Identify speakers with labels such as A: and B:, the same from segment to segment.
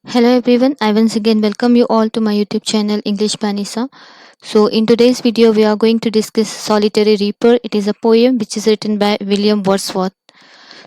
A: Hello everyone, I once again welcome you all to my YouTube channel English Panisa. So in today's video we are going to discuss Solitary Reaper. It is a poem which is written by William Wordsworth.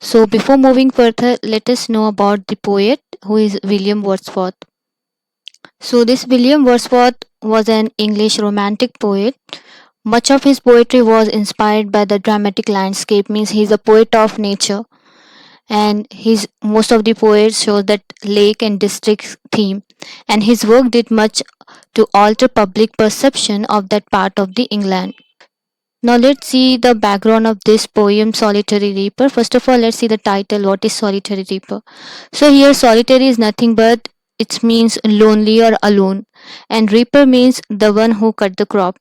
A: So before moving further, let us know about the poet who is William Wordsworth. So this William Wordsworth was an English romantic poet. Much of his poetry was inspired by the dramatic landscape, means he is a poet of nature, and his most of the poets show that lake and district theme, and his work did much to alter public perception of that part of the England. Now let's see the background of this poem Solitary Reaper. First of all, let's see the title. What is Solitary Reaper? So here solitary is nothing but it means lonely or alone, and reaper means the one who cut the crop.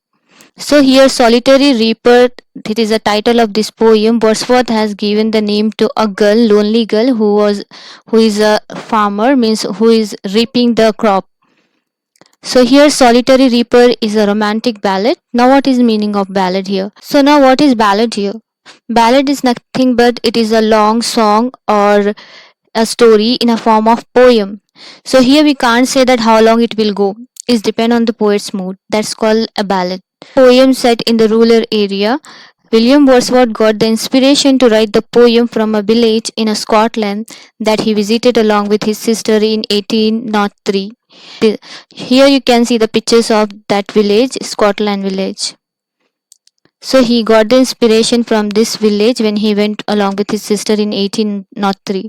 A: So here Solitary Reaper, it is the title of this poem. Wordsworth has given the name to a girl, lonely girl who is a farmer, means who is reaping the crop. So here Solitary Reaper is a romantic ballad. Now what is meaning of ballad here? So now what is ballad here? Ballad is nothing but it is a long song or a story in a form of poem. So here we can't say that how long it will go. It depends on the poet's mood. That's called a ballad. Poem set in the rural area. William Wordsworth got the inspiration to write the poem from a village in Scotland that he visited along with his sister in 1803. Here you can see the pictures of that village, Scotland village. So he got the inspiration from this village when he went along with his sister in 1803.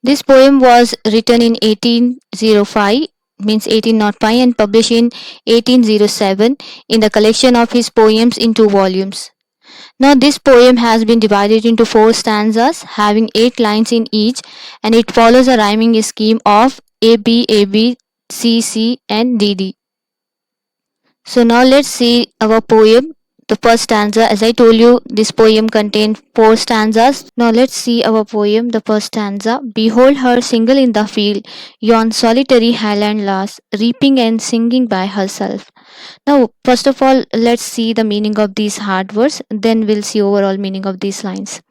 A: This poem was written in 1805, means 1805, and published in 1807 in the collection of his poems in two volumes. Now this poem has been divided into four stanzas having 8 lines in each, and it follows a rhyming scheme of A B A B C C and D D. So now let's see our poem. The first stanza, as I told you, this poem contains four stanzas. Now let's see our poem. The first stanza. Behold her single in the field, yon solitary highland lass, reaping and singing by herself. Now, first of all, let's see the meaning of these hard words, then we'll see overall meaning of these lines.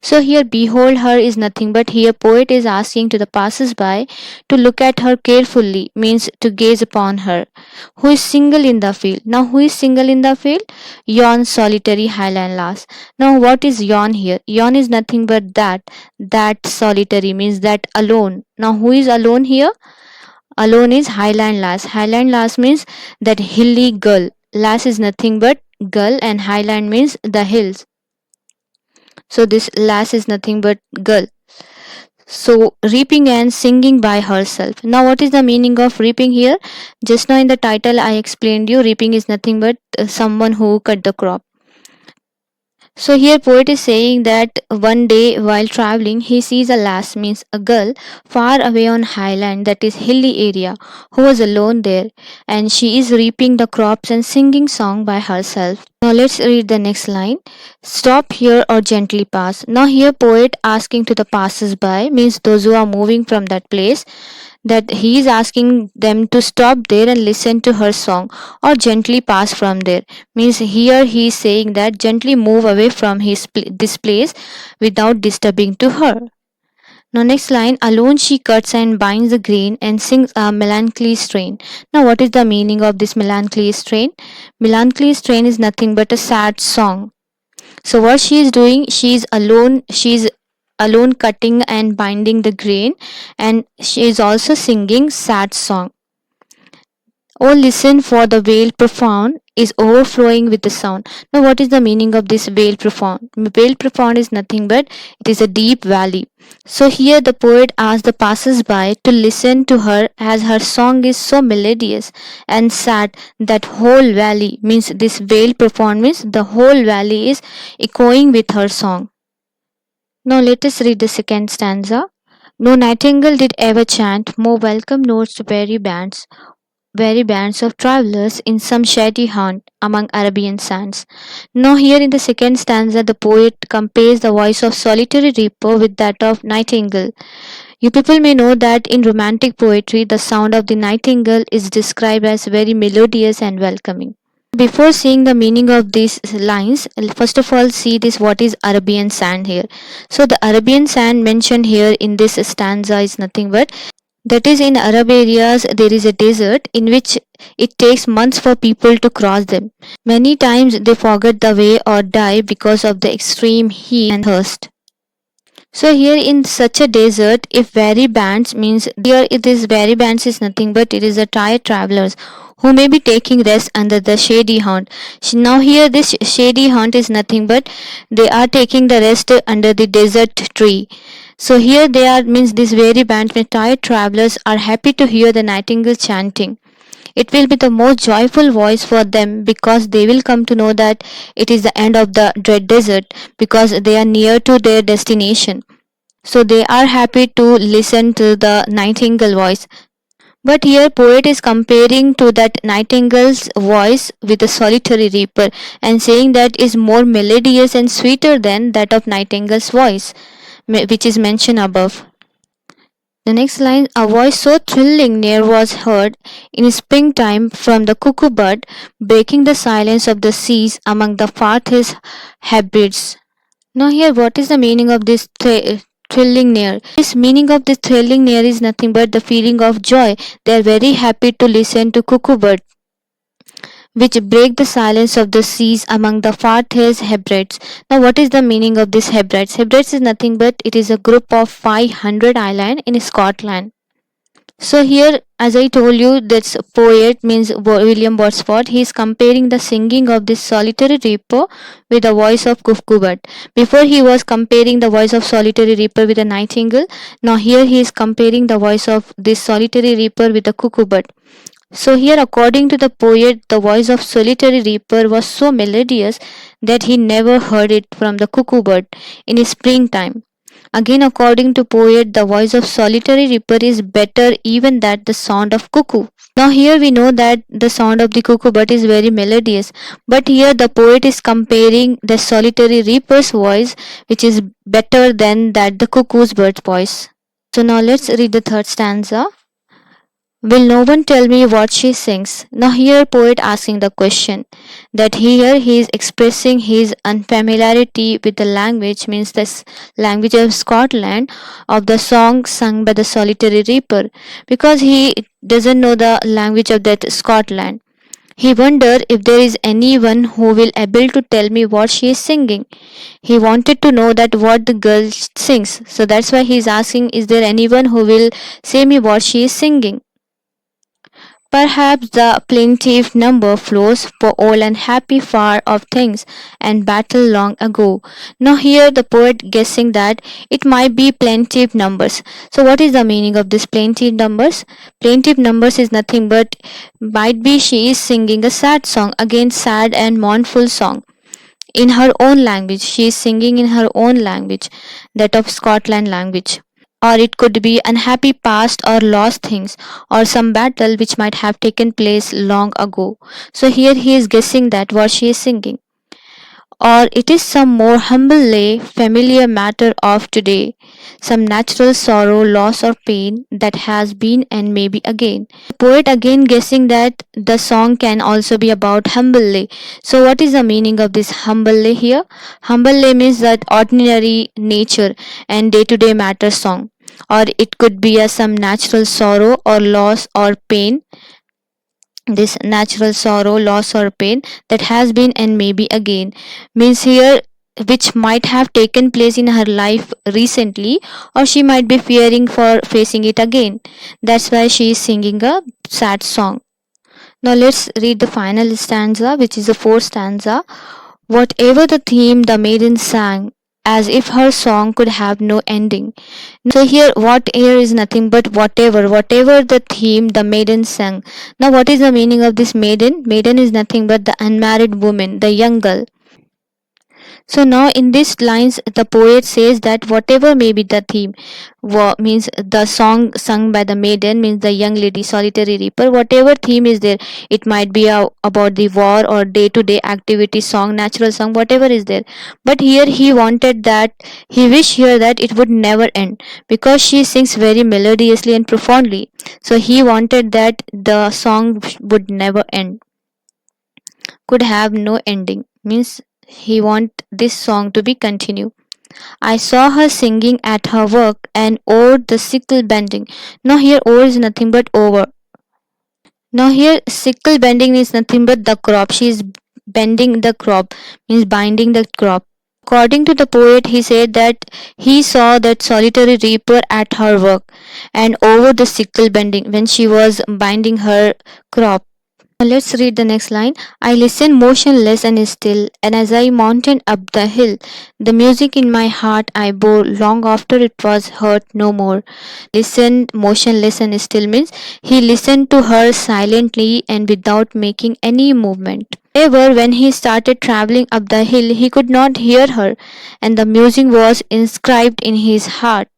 A: So here behold her is nothing but here poet is asking to the passers-by to look at her carefully, means to gaze upon her, who is single in the field. Now who is single in the field? Yon solitary highland lass. Now what is yon here? Yon is nothing but that solitary means that alone. Now who is alone here? Alone is highland lass. Highland lass means that hilly girl. Lass is nothing but girl, and highland means the hills. So this lass is nothing but girl. So reaping and singing by herself. Now what is the meaning of reaping here? Just now in the title I explained you reaping is nothing but someone who cut the crop. So here poet is saying that one day while traveling he sees a lass, means a girl, far away on highland, that is hilly area, who was alone there, and she is reaping the crops and singing song by herself. Now let's read the next line. Stop here or gently pass. Now here poet asking to the passers by, means those who are moving from that place, that he is asking them to stop there and listen to her song or gently pass from there, means here he is saying that gently move away from this place without disturbing to her. Now next line, alone she cuts and binds the grain and sings a melancholy strain. Now what is the meaning of this melancholy strain? Melancholy strain is nothing but a sad song. So what she is doing, she is alone cutting and binding the grain, and she is also singing sad song. Oh listen, for the vale profound is overflowing with the sound. Now what is the meaning of this vale profound? Vale profound is nothing but it is a deep valley. So here the poet asks the passers-by to listen to her as her song is so melodious and sad that whole valley, means this vale profound means the whole valley is echoing with her song. Now let us read the second stanza. No nightingale did ever chant more welcome notes to weary bands of travelers in some shady haunt among Arabian sands. Now here in the second stanza the poet compares the voice of solitary reaper with that of nightingale. You people may know that in romantic poetry the sound of the nightingale is described as very melodious and welcoming. Before seeing the meaning of these lines, first of all see this what is Arabian sand here. So the Arabian sand mentioned here in this stanza is nothing but That is, in Arab areas, there is a desert in which it takes months for people to cross them. Many times they forget the way or die because of the extreme heat and thirst. So here in such a desert, if very bands means here it is very bands is nothing but it is a tired travelers who may be taking rest under the shady haunt. Now here this shady haunt is nothing but they are taking the rest under the desert tree. So here they are means this very band with tired travelers are happy to hear the nightingale chanting. It will be the most joyful voice for them because they will come to know that it is the end of the dread desert because they are near to their destination. So they are happy to listen to the nightingale voice. But here poet is comparing to that nightingale's voice with a solitary reaper and saying that is more melodious and sweeter than that of nightingale's voice, which is mentioned above. The next line, a voice so thrilling near was heard in springtime from the cuckoo bird, breaking the silence of the seas among the farthest hybrids. Now here, what is the meaning of this thrilling near? This meaning of this thrilling near is nothing but the feeling of joy. They are very happy to listen to cuckoo bird, which break the silence of the seas among the farthest Hebrides. Now, what is the meaning of this Hebrides? Hebrides is nothing but it is a group of 500 islands in Scotland. So here, as I told you, this poet means William Wordsworth. He is comparing the singing of this solitary reaper with the voice of Cuckoo. Before he was comparing the voice of solitary reaper with a nightingale. Now here he is comparing the voice of this solitary reaper with a cuckoo bird. So here, according to the poet, the voice of solitary reaper was so melodious that he never heard it from the cuckoo bird in springtime. Again, according to poet, the voice of solitary reaper is better even than the sound of cuckoo. Now here we know that the sound of the cuckoo bird is very melodious, but here the poet is comparing the solitary reaper's voice, which is better than that the cuckoo's bird's voice. So now let's read the third stanza. Will no one tell me what she sings? Now here poet asking the question that here he is expressing his unfamiliarity with the language means this language of Scotland of the song sung by the solitary reaper because he doesn't know the language of that Scotland. He wondered if there is anyone who will able to tell me what she is singing. He wanted to know that what the girl sings. So that's why he is asking is there anyone who will say me what she is singing. Perhaps the plaintive number flows for all unhappy far of things and battle long ago. Now here the poet guessing that it might be plaintive numbers. So what is the meaning of this plaintive numbers? Plaintive numbers is nothing but might be she is singing a sad song, again sad and mournful song. In her own language, she is singing in her own language, that of Scotland language, or it could be unhappy past or lost things or some battle which might have taken place long ago. So here he is guessing that what she is singing, or it is some more humble lay familiar matter of today, some natural sorrow loss or pain that has been and may be again. The poet again guessing that the song can also be about humble lay. So what is the meaning of this humble lay here? Humble lay means that ordinary nature and day to day matter song, or it could be a some natural sorrow or loss or pain, this natural sorrow loss or pain that has been and maybe again means here which might have taken place in her life recently, or she might be fearing for facing it again. That's why she is singing a sad song. Now let's read the final stanza, which is the fourth stanza. Whatever the theme, the maiden sang as if her song could have no ending. So here what here is nothing but whatever the theme the maiden sang. Now what is the meaning of this maiden? Maiden is nothing but the unmarried woman, the young girl. So now in these lines, the poet says that whatever may be the theme, means the song sung by the maiden means the young lady, solitary reaper. Whatever theme is there, it might be about the war or day-to-day activity song, natural song, whatever is there. But here he wanted that he wished here that it would never end because she sings very melodiously and profoundly. So he wanted that the song would never end, could have no ending. Means he want this song to be continued. I saw her singing at her work and o'er the sickle bending. Now here o'er is nothing but over. Now here sickle bending is nothing but the crop. She is bending the crop, means binding the crop. According to the poet, he said that he saw that solitary reaper at her work and over the sickle bending when she was binding her crop. Let's read the next line. I listened motionless and still, and as I mounted up the hill, the music in my heart I bore long after it was heard no more. Listened motionless and still means he listened to her silently and without making any movement. However, when he started traveling up the hill, he could not hear her, and the music was inscribed in his heart.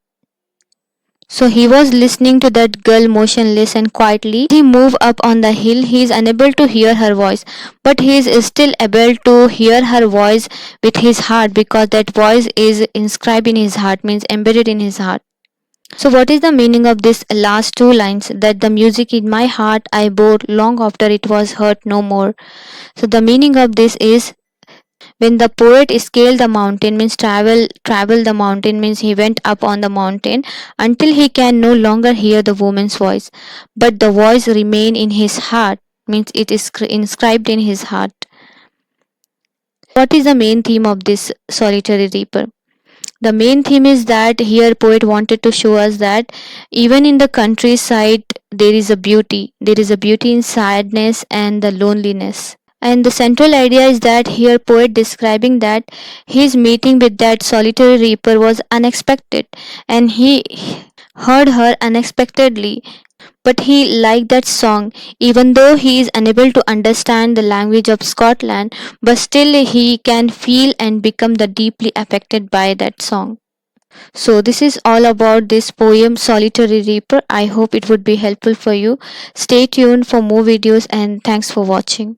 A: So he was listening to that girl motionless and quietly. He moved up on the hill. He is unable to hear her voice, but he is still able to hear her voice with his heart because that voice is inscribed in his heart, means embedded in his heart. So what is the meaning of this last two lines? That the music in my heart I bore long after it was heard no more. So the meaning of this is when the poet scaled the mountain means travel the mountain means he went up on the mountain until he can no longer hear the woman's voice, but the voice remain in his heart, means it is inscribed in his heart. What is the main theme of this solitary reaper? The main theme is that here poet wanted to show us that even in the countryside there is a beauty in sadness and the loneliness. And the central idea is that here poet describing that his meeting with that solitary reaper was unexpected and he heard her unexpectedly, but he liked that song even though he is unable to understand the language of Scotland, but still he can feel and become the deeply affected by that song. So this is all about this poem Solitary Reaper. I hope it would be helpful for you. Stay tuned for more videos and thanks for watching.